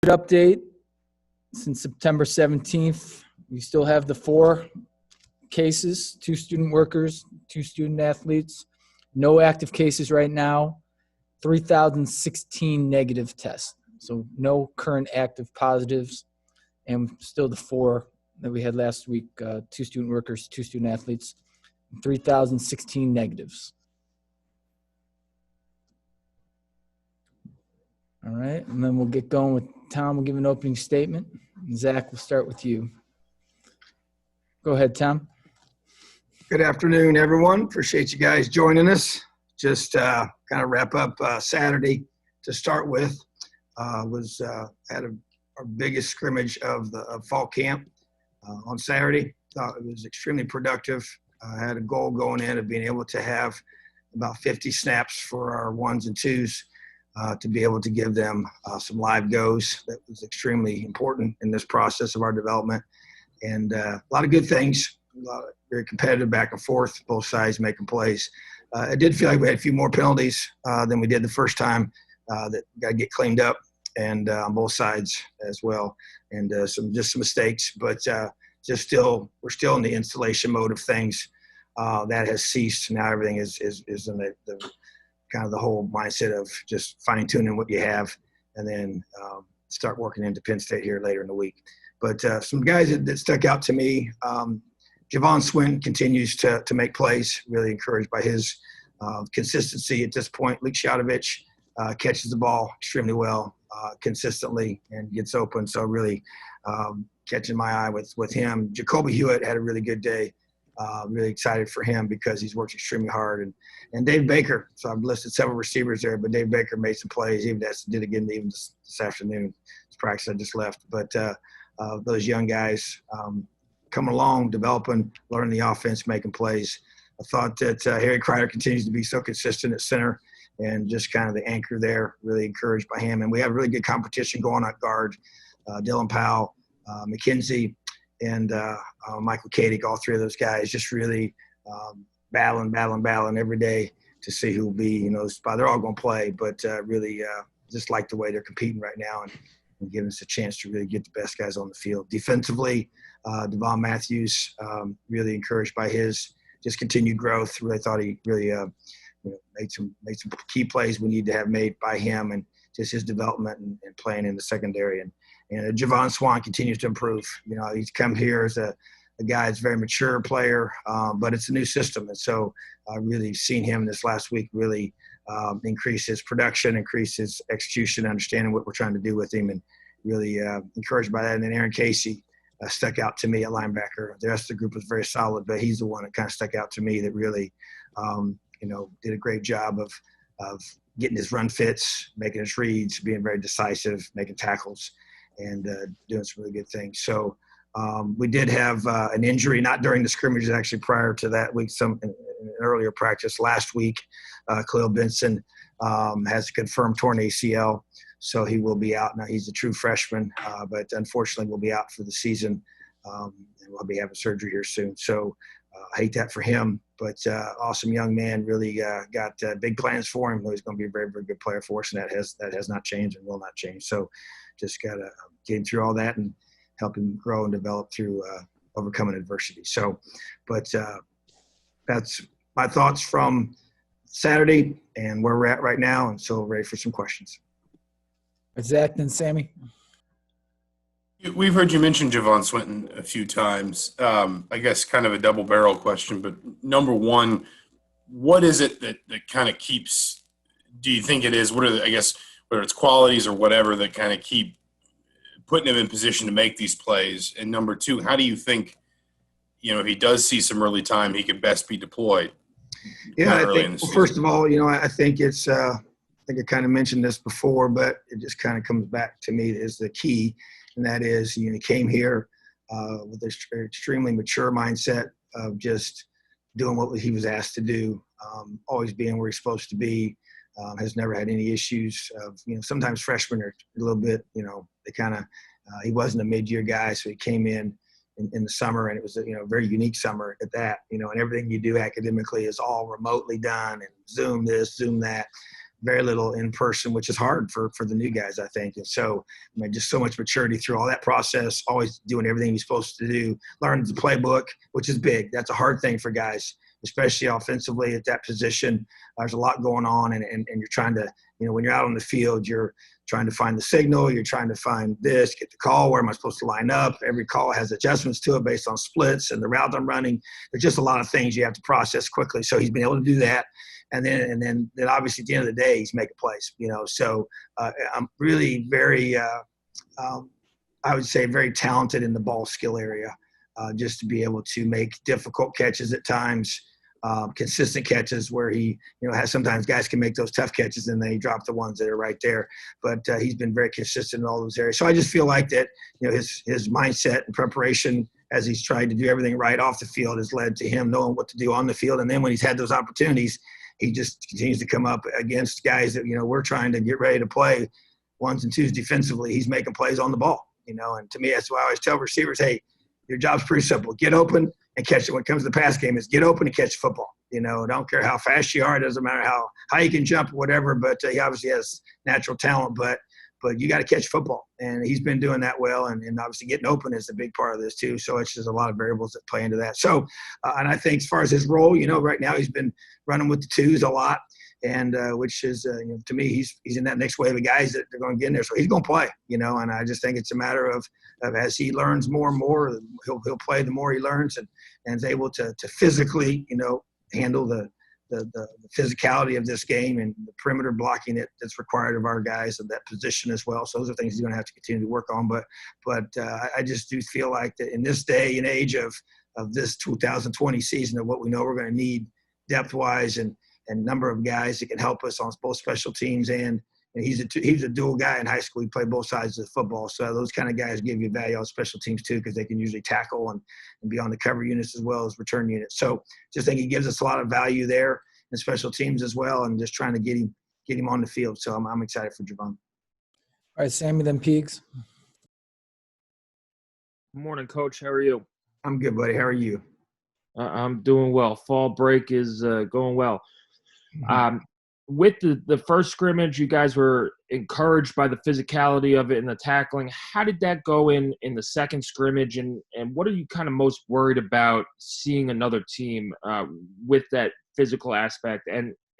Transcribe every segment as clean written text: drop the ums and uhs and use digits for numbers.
Update since September 17th. We still have the 4 cases, 2 student workers, 2 student athletes. No active cases right now. 3,016 negative tests. So no current active positives. And still the 4 that we had last week, 2 student workers, 2 student athletes, 3,016 negatives. All right, and then we'll get going with Tom. Will give an opening statement. Zach, we'll start with you. Go ahead, Tom. Good afternoon, everyone. Appreciate you guys joining us. Just kind of wrap up Saturday to start with. Had our biggest scrimmage of fall camp on Saturday. Thought it was extremely productive. Had a goal going in of being able to have about 50 snaps for our 1s and 2s. To be able to give them some live goes. That was extremely important in this process of our development. And a lot of good things, very competitive back and forth, both sides making plays. I did feel like we had a few more penalties than we did the first time that got to get cleaned up, and on both sides as well. And some mistakes, but we're still in the installation mode of things. That has ceased. Now everything is in the kind of the whole mindset of just fine-tuning what you have and then start working into Penn State here later in the week. But some guys that stuck out to me, Javon Swinton continues to make plays, really encouraged by his consistency at this point. Luke Shadovich catches the ball extremely well consistently and gets open, so really catching my eye with him. Jacoby Hewitt had a really good day. Really excited for him because he's worked extremely hard. And Dave Baker, so I've listed several receivers there, but Dave Baker made some plays. Even did again even this afternoon. It's practice I just left. But those young guys coming along, developing, learning the offense, making plays. I thought that Harry Kreider continues to be so consistent at center and just kind of the anchor there, really encouraged by him. And we have really good competition going at guard. Dylan Powell, McKenzie, and Michael Kadick, all 3 of those guys just really battling every day to see who will be, spot. They're all going to play, but really just like the way they're competing right now and giving us a chance to really get the best guys on the field. Defensively, Devon Matthews, really encouraged by his just continued growth. Really thought he really made some key plays we need to have made by him, and just his development and playing in the secondary. And Javon Swan continues to improve. He's come here as a guy that's a very mature player, but it's a new system. And so I really seen him this last week really increase his production, increase his execution, understanding what we're trying to do with him, and really encouraged by that. And then Aaron Casey stuck out to me at linebacker. The rest of the group was very solid, but he's the one that kind of stuck out to me that really, did a great job of getting his run fits, making his reads, being very decisive, making tackles, and doing some really good things. So we did have an injury, not during the scrimmages, actually prior to that week, in an earlier practice last week. Khalil Benson has a confirmed torn ACL, so he will be out. Now he's a true freshman, but unfortunately will be out for the season, and we'll be having surgery here soon. So I hate that for him, but awesome young man, really got big plans for him. He's going to be a very, very good player for us, and that has not changed and will not change. So just got to get him through all that and help him grow and develop through overcoming adversity. So, but that's my thoughts from Saturday and where we're at right now, and so ready for some questions. Zach and Sammy. We've heard you mention Javon Swinton a few times. I guess kind of a double barrel question, but number one, what is it that kind of keeps – do you think it is – what are whether it's qualities or whatever that kind of keep putting him in position to make these plays? And number two, how do you think, if he does see some early time, he could best be deployed? Yeah, I think, first of all, I think it's I think I kind of mentioned this before, but it just kind of comes back to me as the key. And that is, he came here with an extremely mature mindset of just doing what he was asked to do, always being where he's supposed to be, has never had any issues of, sometimes freshmen are a little bit, they kind of, he wasn't a mid-year guy, so he came in the summer, and it was a very unique summer at that, and everything you do academically is all remotely done and Zoom this, Zoom that. very little in person, which is hard for the new guys, I think. And so, just so much maturity through all that process, always doing everything you're supposed to do, learning the playbook, which is big. That's a hard thing for guys, especially offensively at that position. There's a lot going on, and you're trying to, when you're out on the field, you're trying to find the signal, you're trying to find this, get the call, where am I supposed to line up? Every call has adjustments to it based on splits and the route I'm running. There's just a lot of things you have to process quickly. So he's been able to do that. And then obviously at the end of the day, he's making plays, So I'm really very, I would say very talented in the ball skill area, just to be able to make difficult catches at times, consistent catches where he, has sometimes guys can make those tough catches and they drop the ones that are right there. But he's been very consistent in all those areas. So I just feel like that, his mindset and preparation as he's tried to do everything right off the field has led to him knowing what to do on the field. And then when he's had those opportunities, he just continues to come up against guys that, we're trying to get ready to play ones and twos defensively. He's making plays on the ball, and to me, that's why I always tell receivers, hey, your job's pretty simple. Get open and catch it. When it comes to the pass game, is get open and catch the football. Don't care how fast you are. It doesn't matter how high you can jump or whatever, but he obviously has natural talent, but you got to catch football. And he's been doing that well. And obviously getting open is a big part of this too. So it's just a lot of variables that play into that. So, and I think as far as his role, right now he's been running with the twos a lot. And which is, to me, he's in that next wave of guys that they're going to get in there. So he's going to play, and I just think it's a matter of as he learns more and more, he'll play the more he learns and is able to physically, handle the physicality of this game and the perimeter blocking that's required of our guys of that position as well. So those are things he's going to have to continue to work on. But I just do feel like that in this day and age of this 2020 season of what we know we're going to need depth-wise and number of guys that can help us on both special teams and he's a dual guy in high school. He played both sides of the football. So those kind of guys give you value on special teams too, because they can usually tackle and be on the cover units as well as return units. So just think he gives us a lot of value there in special teams as well, and just trying to get him on the field. So I'm excited for Javon. All right, Sammy, then Peegs. Good morning, Coach. How are you? I'm good, buddy. How are you? I'm doing well. Fall break is going well. With the first scrimmage, you guys were encouraged by the physicality of it and the tackling. How did that go in the second scrimmage, and what are you kind of most worried about seeing another team with that physical aspect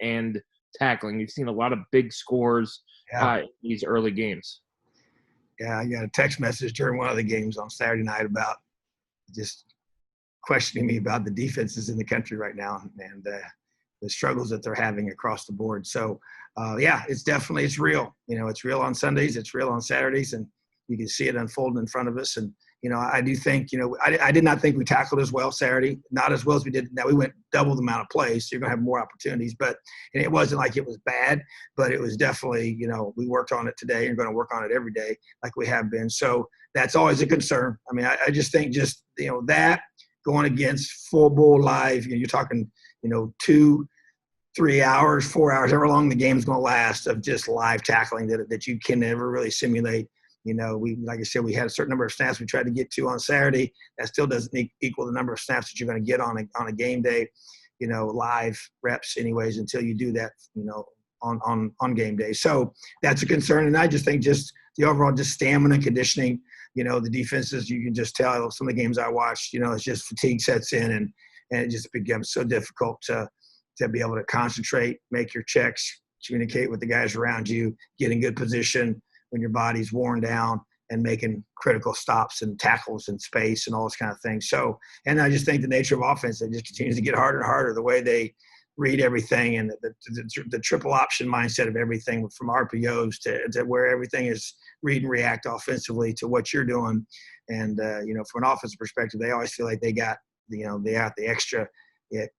and tackling? You've seen a lot of big scores in these early games. Yeah, I got a text message during one of the games on Saturday night about just questioning me about the defenses in the country right now and the struggles that they're having across the board. So, it's real. It's real on Sundays. It's real on Saturdays. And you can see it unfolding in front of us. And, I do think, I did not think we tackled as well Saturday, not as well as we did. Now we went double the amount of plays, so you're going to have more opportunities. But and it wasn't like it was bad, but it was definitely, we worked on it today and going to work on it every day like we have been. So that's always a concern. I mean, I just think that going against full bull live, you're talking, 2, 3 hours, 4 hours, however long the game's going to last of just live tackling that you can never really simulate. Like I said, we had a certain number of snaps we tried to get to on Saturday. That still doesn't equal the number of snaps that you're going to get on a game day, live reps anyways, until you do that, on game day. So that's a concern. And I just think just the overall just stamina and conditioning, the defenses, you can just tell some of the games I watched, it's just fatigue sets in and it just becomes so difficult to be able to concentrate, make your checks, communicate with the guys around you, get in good position when your body's worn down and making critical stops and tackles and space and all those kind of things. So, and I just think the nature of offense, it just continues to get harder and harder, the way they read everything and the triple option mindset of everything from RPOs to where everything is read and react offensively to what you're doing. And, from an offensive perspective, they always feel like they got the extra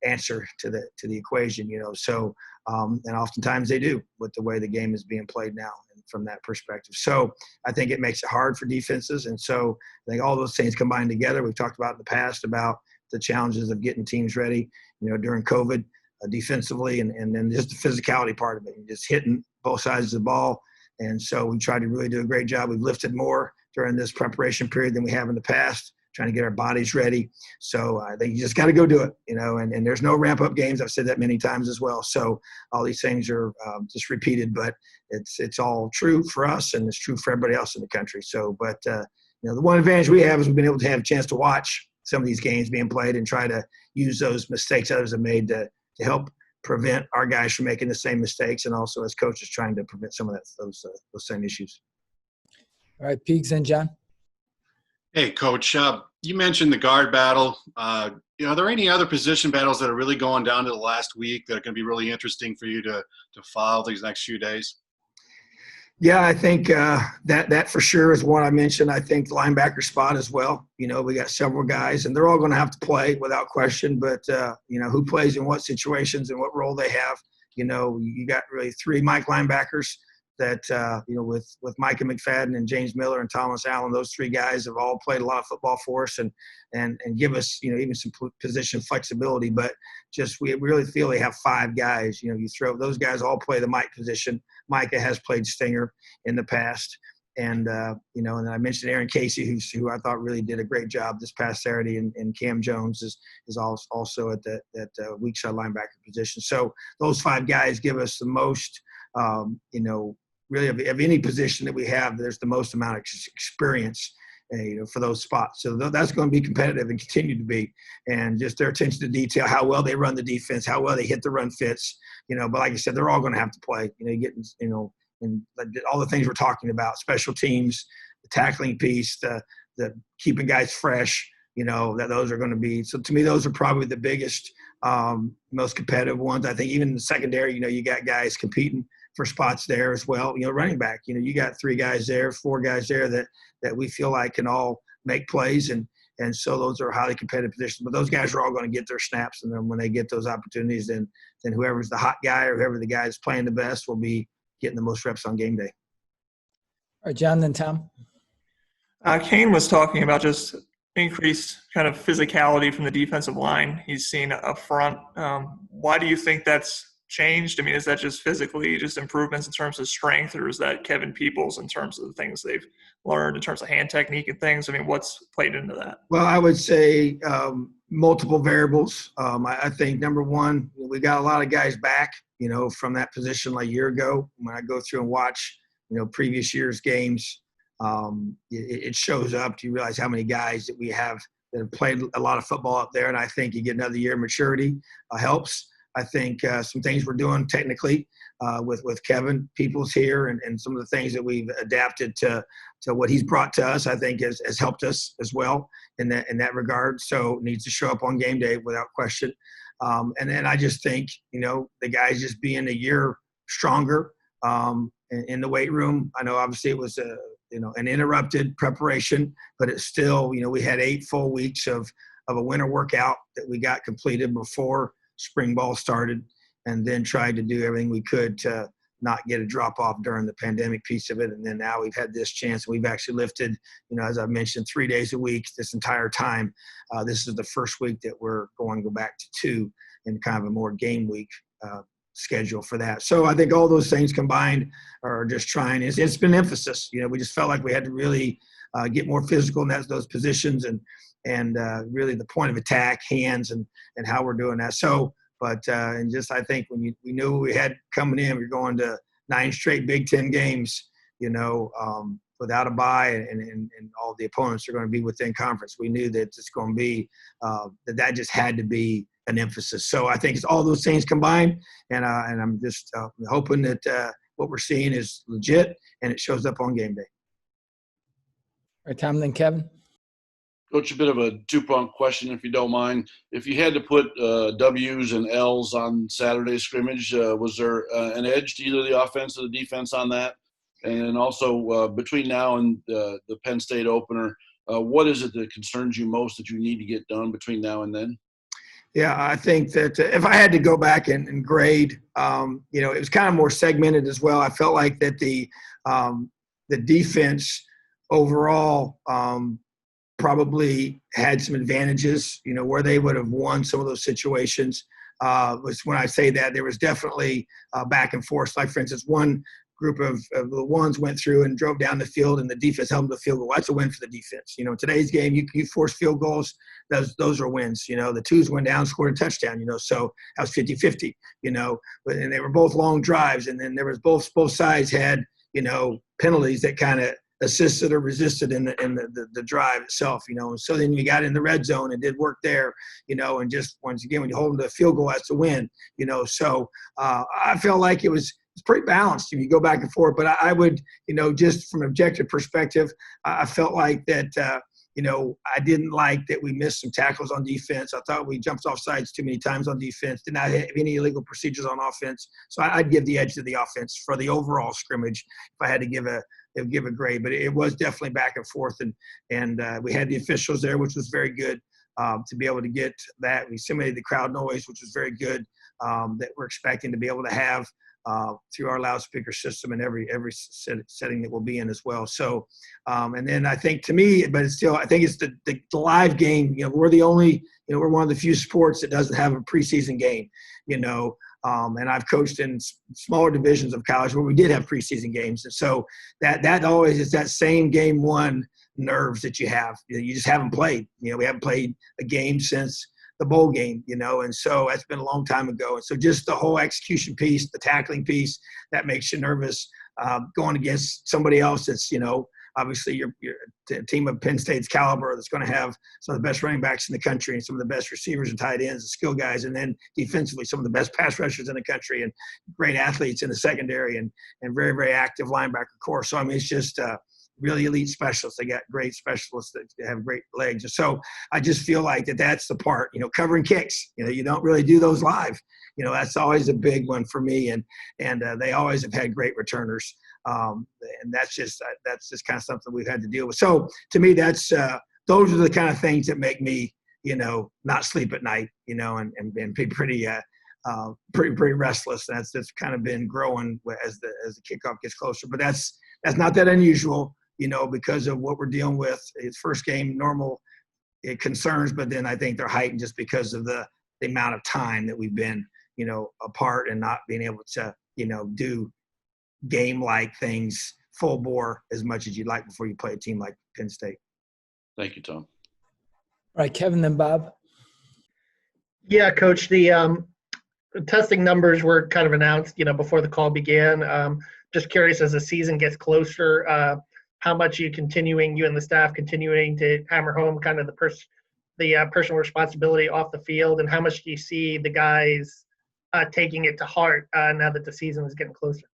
answer to the equation, so and oftentimes they do with the way the game is being played now and from that perspective. So I think it makes it hard for defenses. And so I think all those things combined together, we've talked about in the past about the challenges of getting teams ready, during COVID defensively and then just the physicality part of it, just hitting both sides of the ball. And so we tried to really do a great job. We've lifted more during this preparation period than we have in the past. trying to get our bodies ready. So I think you just got to go do it, and there's no ramp-up games. I've said that many times as well. So all these things are just repeated, but it's all true for us, and it's true for everybody else in the country. So, but the one advantage we have is we've been able to have a chance to watch some of these games being played and try to use those mistakes others have made to help prevent our guys from making the same mistakes, and also as coaches trying to prevent some of those same issues. All right, Peegs and John. Hey, Coach. You mentioned the guard battle. Are there any other position battles that are really going down to the last week that are going to be really interesting for you to follow these next few days? Yeah, I think that for sure is one I mentioned. I think the linebacker spot as well. We got several guys, and they're all going to have to play without question. But, who plays in what situations and what role they have. You got really three Mike linebackers that, with Micah McFadden and James Miller and Thomas Allen, those three guys have all played a lot of football for us and give us, even some position flexibility. But just we really feel they have five guys. You throw those guys all play the Mike position. Micah has played Stinger in the past. And, and then I mentioned Aaron Casey, who I thought really did a great job this past Saturday, and Cam Jones is also at that weak side linebacker position. So those five guys give us the most, really of any position that we have. There's the most amount of experience, for those spots. So that's going to be competitive and continue to be. And just their attention to detail, how well they run the defense, how well they hit the run fits, but like I said, they're all going to have to play, getting, and all the things we're talking about, special teams, the tackling piece, the keeping guys fresh, that those are going to be. So to me, those are probably the biggest, most competitive ones. I think even in the secondary, you got guys competing for spots there as well. Running back, you got three guys there, four guys there that we feel like can all make plays. And so those are highly competitive positions, but those guys are all going to get their snaps. And then when they get those opportunities, then whoever's the hot guy or whoever the guy is playing the best will be getting the most reps on game day. All right, John, then Tom. Kane was talking about just increased kind of physicality from the defensive line he's seen up front. Why do you think that's changed? I mean, is that just physically just improvements in terms of strength, or is that Kevin Peoples in terms of the things they've learned in terms of hand technique and things? I mean, what's played into that? Well, I would say multiple variables. I think number one, we got a lot of guys back, from that position like a year ago. When I go through and watch, previous year's games, it shows up. You realize how many guys that we have that have played a lot of football up there, and I think you get another year of maturity helps. I think some things we're doing technically with Kevin Peoples here and some of the things that we've adapted to what he's brought to us, I think has helped us as well in that regard. So it needs to show up on game day without question. And then I just think, the guys just being a year stronger in the weight room. I know obviously it was an interrupted preparation, but it's still, we had 8 full weeks of a winter workout that we got completed before spring ball started, and then tried to do everything we could to not get a drop off during the pandemic piece of it. And then now we've had this chance. We've actually lifted, as I mentioned, 3 days a week this entire time. This is the first week that we're going to go back to 2 and kind of a more game week schedule for that. So I think all those things combined are just trying. It's been emphasis. We just felt like we had to really get more physical in those positions and really the point of attack, hands, and how we're doing that. So, but and just I think when we knew we had coming in, we were going to 9 straight Big Ten games, without a bye, and all the opponents are going to be within conference. We knew that it's going to be that just had to be an emphasis. So I think it's all those things combined, and I'm just hoping that what we're seeing is legit and it shows up on game day. All right, Tom, then Kevin. Coach, a bit of a two-pronged question, if you don't mind. If you had to put W's and L's on Saturday's scrimmage, was there an edge to either the offense or the defense on that? And then also between now and the Penn State opener, what is it that concerns you most that you need to get done between now and then? Yeah, I think that if I had to go back and grade, it was kind of more segmented as well. I felt like that the defense overall probably had some advantages, where they would have won some of those situations. Was when I say that there was definitely back and forth. Like, for instance, one group of the ones went through and drove down the field, and the defense held them to the field goal. That's a win for the defense. You know, in today's game, you force field goals, those are wins. You know, the twos went down, scored a touchdown, you know, so that was 50-50, you know, and they were both long drives. And then there was both sides had, you know, penalties that kind of assisted or resisted in the drive itself, you know. And so then you got in the red zone and did work there, you know, and just once again, when you hold them to a field goal, that's a win, you know. So I felt like it's pretty balanced if you go back and forth. But I would, you know, just from an objective perspective, I felt like that, you know, I didn't like that we missed some tackles on defense. I thought we jumped off sides too many times on defense, did not have any illegal procedures on offense. So I'd give the edge to the offense for the overall scrimmage if I had to give a grade. But it was definitely back and forth, and we had the officials there, which was very good to be able to get that. We simulated the crowd noise, which was very good, that we're expecting to be able to have through our loudspeaker system and every setting that we'll be in as well. So, and then I think to me, but it's still, I think it's the live game. You know, we're the only, you know, we're one of the few sports that doesn't have a preseason game, you know. And I've coached in smaller divisions of college where we did have preseason games. And so that always is that same game one nerves that you have. You just haven't played. You know, we haven't played a game since the bowl game, you know, and so that's been a long time ago. And so just the whole execution piece, the tackling piece, that makes you nervous going against somebody else that's, you know, obviously you're a team of Penn State's caliber that's going to have some of the best running backs in the country and some of the best receivers and tight ends and skill guys, and then defensively some of the best pass rushers in the country and great athletes in the secondary and very, very active linebacker core. So, I mean, it's just really elite specialists. They got great specialists that have great legs. And so I just feel like that's the part, you know, covering kicks. You know, you don't really do those live. You know, that's always a big one for me. And they always have had great returners. And that's just kind of something we've had to deal with. So to me, those are the kind of things that make me, you know, not sleep at night, you know, and be pretty restless. That's kind of been growing as the kickoff gets closer. But that's not that unusual, you know, because of what we're dealing with. It's first game, normal concerns, but then I think they're heightened just because of the amount of time that we've been, you know, apart and not being able to, you know, do game-like things full bore as much as you'd like before you play a team like Penn State. Thank you, Tom. All right, Kevin, then Bob. Yeah, Coach, the testing numbers were kind of announced, you know, before the call began. Just curious, as the season gets closer, how much you and the staff continuing to hammer home kind of the personal responsibility off the field, and how much do you see the guys taking it to heart now that the season is getting closer?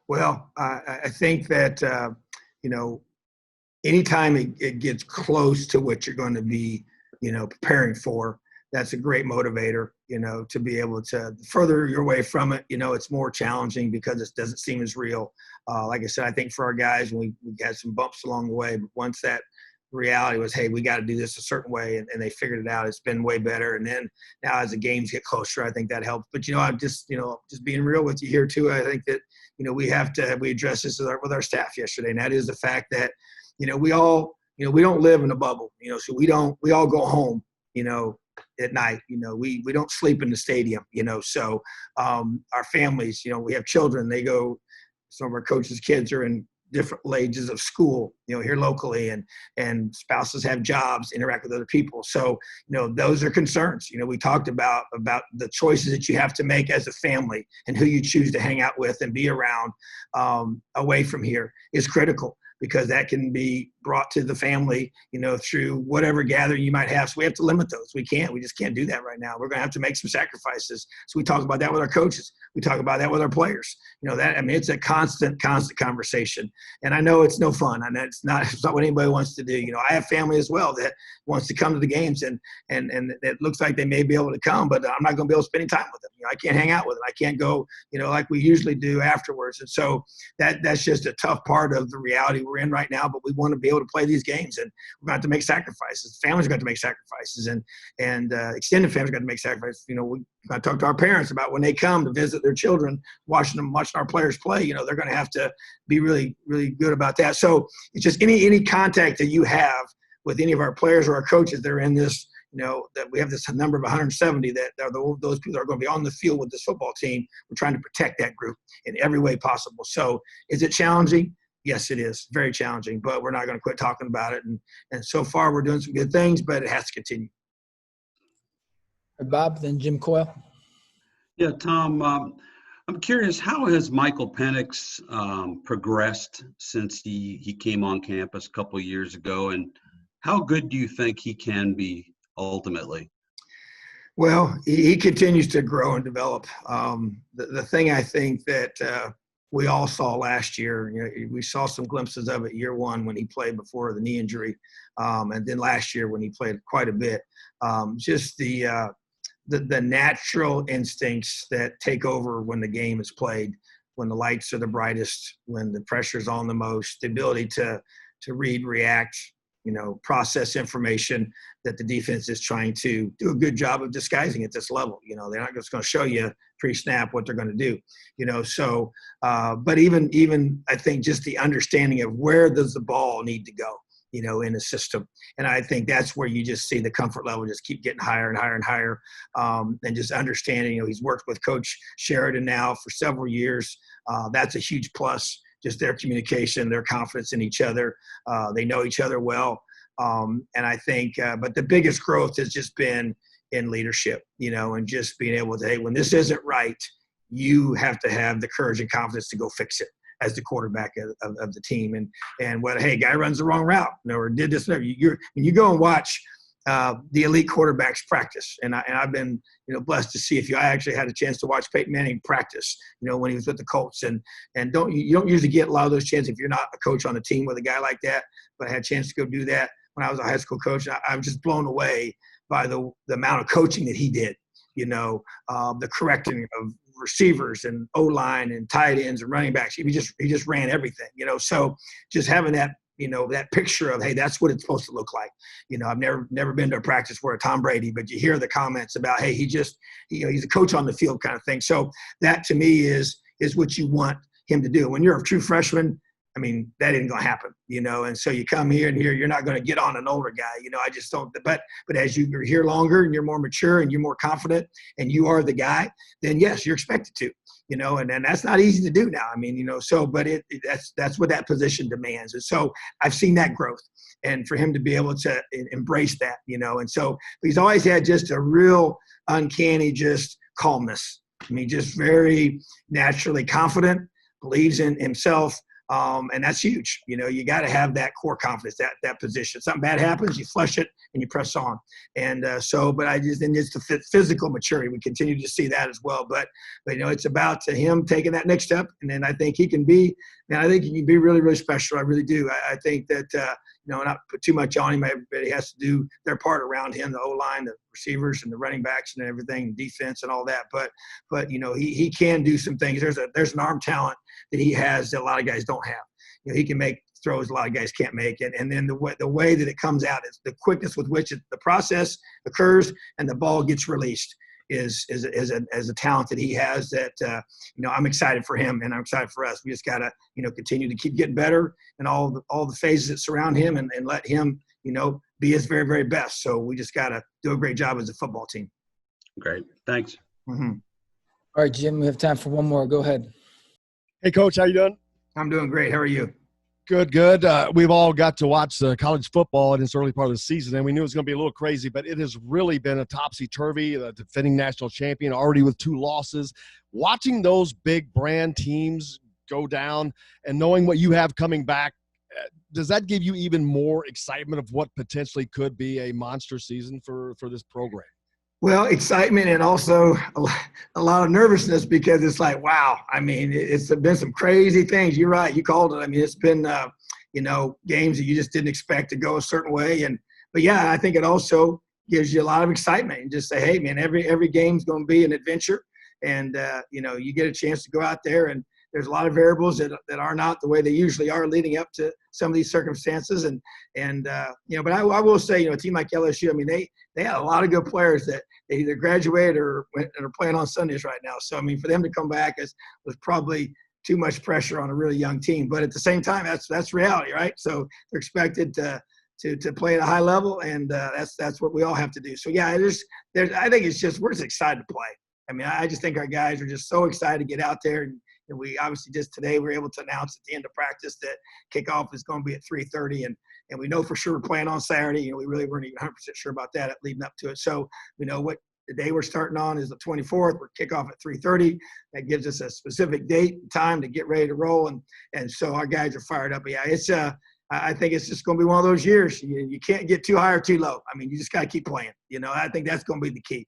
Well, I think that, you know, anytime it gets close to what you're going to be, you know, preparing for, that's a great motivator, you know, to be able to further your way from it. You know, it's more challenging because it doesn't seem as real. Like I said, I think for our guys, we had some bumps along the way, but once that reality was, hey, we got to do this a certain way, and they figured it out, it's been way better. And then now as the games get closer, I think that helps. But, you know, I'm just being real with you here too. I think that, you know, we addressed this with our staff yesterday, and that is the fact that, you know, we don't live in a bubble, you know, so we all go home, you know, at night, you know, we don't sleep in the stadium, you know, so our families, you know, we have children, some of our coaches' kids are in different ages of school, you know, here locally, and spouses have jobs, interact with other people. So, you know, those are concerns. You know, we talked about the choices that you have to make as a family and who you choose to hang out with and be around away from here is critical, because that can be brought to the family, you know, through whatever gathering you might have. So we have to limit those. We just can't do that right now. We're going to have to make some sacrifices. So we talk about that with our coaches. We talk about that with our players. You know, it's a constant conversation. And I know it's no fun. And it's not what anybody wants to do. You know, I have family as well that wants to come to the games, and it looks like they may be able to come, but I'm not going to be able to spend any time with them. You know, I can't hang out with them. I can't go, you know, like we usually do afterwards. And so that's just a tough part of the reality we're in right now, but we want to be able to play these games, and we're going to have to make sacrifices. Families are going to make sacrifices, and extended families are going to make sacrifices. You know, we got to talk to our parents about when they come to visit their children, watching our players play. You know, they're going to have to be really, really good about that. So it's just any contact that you have with any of our players or our coaches that are in this, that we have this number of 170 that are those people that are going to be on the field with this football team. We're trying to protect that group in every way possible. So is it challenging? Yes, it is very challenging, but we're not going to quit talking about it. And so far we're doing some good things, but it has to continue. Bob, then Jim Coyle. Yeah, Tom, I'm curious, how has Michael Penix progressed since he came on campus a couple of years ago, and how good do you think he can be ultimately? Well, he continues to grow and develop. The thing I think that we all saw last year, we saw some glimpses of it year one when he played before the knee injury, and then last year when he played quite a bit. Just the natural instincts that take over when the game is played, when the lights are the brightest, when the pressure's on the most, the ability to read, react, process information that the defense is trying to do a good job of disguising at this level. They're not just going to show you pre-snap what they're going to do, so, but even I think just the understanding of where does the ball need to go, in the system. And I think that's where you just see the comfort level just keep getting higher and higher and higher. And just understanding, he's worked with Coach Sheridan now for several years. That's a huge plus. Just their communication, their confidence in each other. They know each other well. And I think, but the biggest growth has just been in leadership, and just being able to, hey, when this isn't right, you have to have the courage and confidence to go fix it as the quarterback of the team. And what, hey, guy runs the wrong route, or did this, when you go and watch the elite quarterbacks practice. And I've been, blessed to see I actually had a chance to watch Peyton Manning practice, when he was with the Colts. And you don't usually get a lot of those chances if you're not a coach on a team with a guy like that. But I had a chance to go do that when I was a high school coach. I was just blown away by the amount of coaching that he did, the correcting of receivers and O-line and tight ends and running backs. He just ran everything, so just having that, that picture of, hey, that's what it's supposed to look like. I've never been to a practice where a Tom Brady, but you hear the comments about, hey, he's a coach on the field kind of thing. So that to me is what you want him to do. When you're a true freshman, that isn't going to happen, and so you come here and you're not going to get on an older guy, I just don't, but as you're here longer and you're more mature and you're more confident and you are the guy, then yes, you're expected to, and that's not easy to do now. So, but that's what that position demands. And so I've seen that growth, and for him to be able to embrace that, and so he's always had just a real uncanny, just calmness. Just very naturally confident, believes in himself. And that's huge. You got to have that core confidence, that position. Something bad happens, you flush it and you press on. And but it's the physical maturity. We continue to see that as well. But it's about him taking that next step. And then I think he can be really, really special. I really do. I think that, not put too much on him. Everybody has to do their part around him, the O-line, the receivers and the running backs and everything, defense and all that. But he can do some things. There's an arm talent that he has that a lot of guys don't have. He can make throws a lot of guys can't make. And then the way that it comes out is the quickness with which the process occurs and the ball gets released is a talent that he has that, I'm excited for him and I'm excited for us. We just got to, continue to keep getting better and all the phases that surround him and let him, be his very, very best. So we just got to do a great job as a football team. Great. Thanks. Mm-hmm. All right, Jim, we have time for one more. Go ahead. Hey, Coach, how you doing? I'm doing great. How are you? Good. We've all got to watch college football in its early part of the season, and we knew it was going to be a little crazy, but it has really been a topsy-turvy, the defending national champion, already with 2 losses. Watching those big brand teams go down and knowing what you have coming back, does that give you even more excitement of what potentially could be a monster season for this program? Well, excitement and also a lot of nervousness because it's like, wow. It's been some crazy things. You're right. You called it. It's been, games that you just didn't expect to go a certain way. But yeah, I think it also gives you a lot of excitement and just say, hey, man, every game's going to be an adventure. And, you get a chance to go out there and there's a lot of variables that are not the way they usually are leading up to some of these circumstances. But I will say, a team like LSU, they had a lot of good players that they either graduated or are playing on Sundays right now. So, for them to come back was probably too much pressure on a really young team. But at the same time, that's reality, right? So they're expected to to play at a high level, and that's what we all have to do. So yeah, I think it's just we're just excited to play. I mean, I just think our guys are just so excited to get out there, and we obviously just today we were able to announce at the end of practice that kickoff is going to be at 3:30, and we know for sure we're playing on Saturday. We really weren't even 100% sure about that leading up to it. So we know what the day we're starting on is the 24th. We're kickoff at 3:30. That gives us a specific date and time to get ready to roll, and so our guys are fired up. But yeah, it's I think it's just going to be one of those years. You can't get too high or too low. I mean, you just got to keep playing. I think that's going to be the key.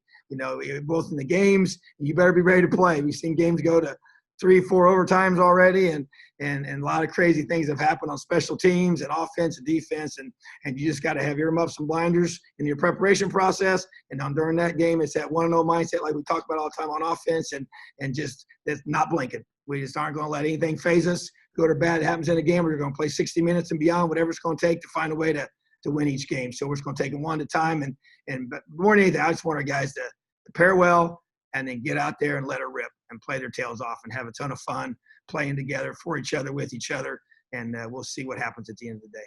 Both in the games, you better be ready to play. We've seen games go to 3-4 overtimes already, and a lot of crazy things have happened on special teams and offense and defense, and you just got to have earmuffs and blinders in your preparation process. And during that game, it's that 1-0 mindset like we talked about all the time on offense, and just that's not blinking. We just aren't going to let anything phase us, good or bad. It happens in a game. We're going to play 60 minutes and beyond, whatever it's going to take to find a way to win each game. So we're just going to take it one at a time, but more than anything, I just want our guys to prepare well and then get out there and let it rip and play their tails off and have a ton of fun playing together for each other, with each other, and we'll see what happens at the end of the day.